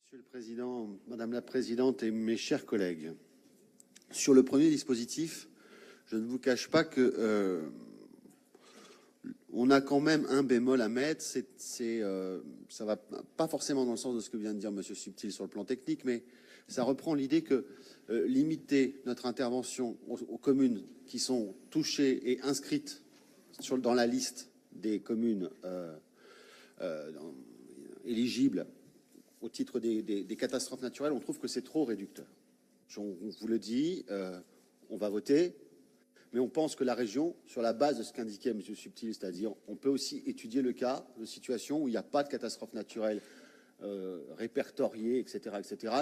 Monsieur le Président, Madame la Présidente et mes chers collègues, sur le premier dispositif, je ne vous cache pas que on a quand même un bémol à mettre. Ça va pas forcément dans le sens de ce que vient de dire Monsieur Subtil sur le plan technique, mais ça reprend l'idée que limiter notre intervention aux communes qui sont touchées et inscrites dans la liste des communes éligibles au titre des catastrophes naturelles, on trouve que c'est trop réducteur. On vous le dit, on va voter, mais on pense que la région, sur la base de ce qu'indiquait M. Subtil, c'est-à-dire on peut aussi étudier le cas de situations où il n'y a pas de catastrophe naturelle répertoriée, etc.,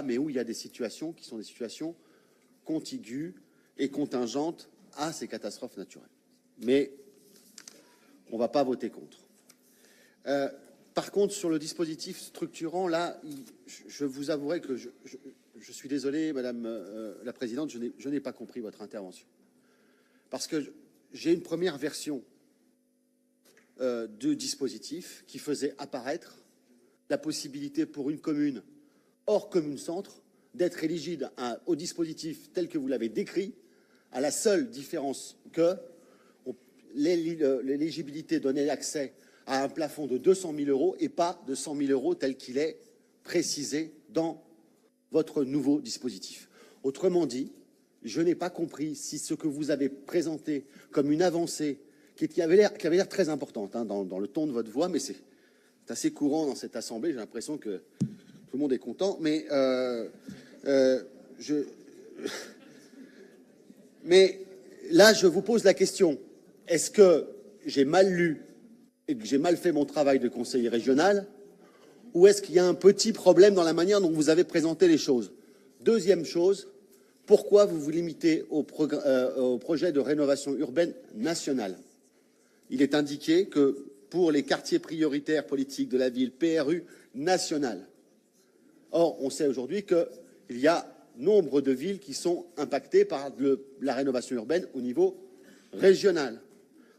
mais où il y a des situations qui sont des situations contiguës et contingentes à ces catastrophes naturelles. Mais on ne va pas voter contre. Par contre, sur le dispositif structurant, là, je vous avouerai que je suis désolé, Madame la Présidente, je n'ai pas compris votre intervention. Parce que j'ai une première version de dispositif qui faisait apparaître la possibilité pour une commune hors commune-centre d'être éligible au dispositif tel que vous l'avez décrit, à la seule différence que l'éligibilité donnait accès à un plafond de 200 000 euros et pas de 100 000 euros tel qu'il est précisé dans votre nouveau dispositif. Autrement dit, je n'ai pas compris si ce que vous avez présenté comme une avancée qui avait l'air très importante dans le ton de votre voix, mais c'est assez courant dans cette Assemblée, j'ai l'impression que tout le monde est content, mais là, je vous pose la question, est-ce que j'ai mal lu et que j'ai mal fait mon travail de conseiller régional, ou est-ce qu'il y a un petit problème dans la manière dont vous avez présenté les choses? Deuxième chose, pourquoi vous vous limitez au projet de rénovation urbaine nationale? Il est indiqué que pour les quartiers prioritaires politiques de la ville, PRU national. Or, on sait aujourd'hui qu'il y a nombre de villes qui sont impactées par la rénovation urbaine au niveau régional.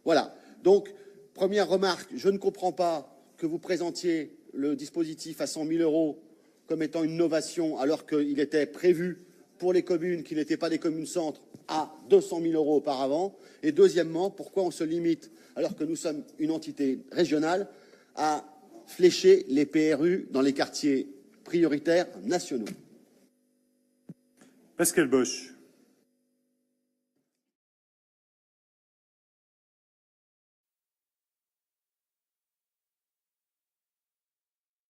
Voilà. Donc, première remarque, je ne comprends pas que vous présentiez le dispositif à 100 000 euros comme étant une novation alors qu'il était prévu pour les communes qui n'étaient pas des communes-centres à 200 000 euros auparavant. Et deuxièmement, pourquoi on se limite, alors que nous sommes une entité régionale, à flécher les PRU dans les quartiers prioritaires nationaux? Pascal Bosch.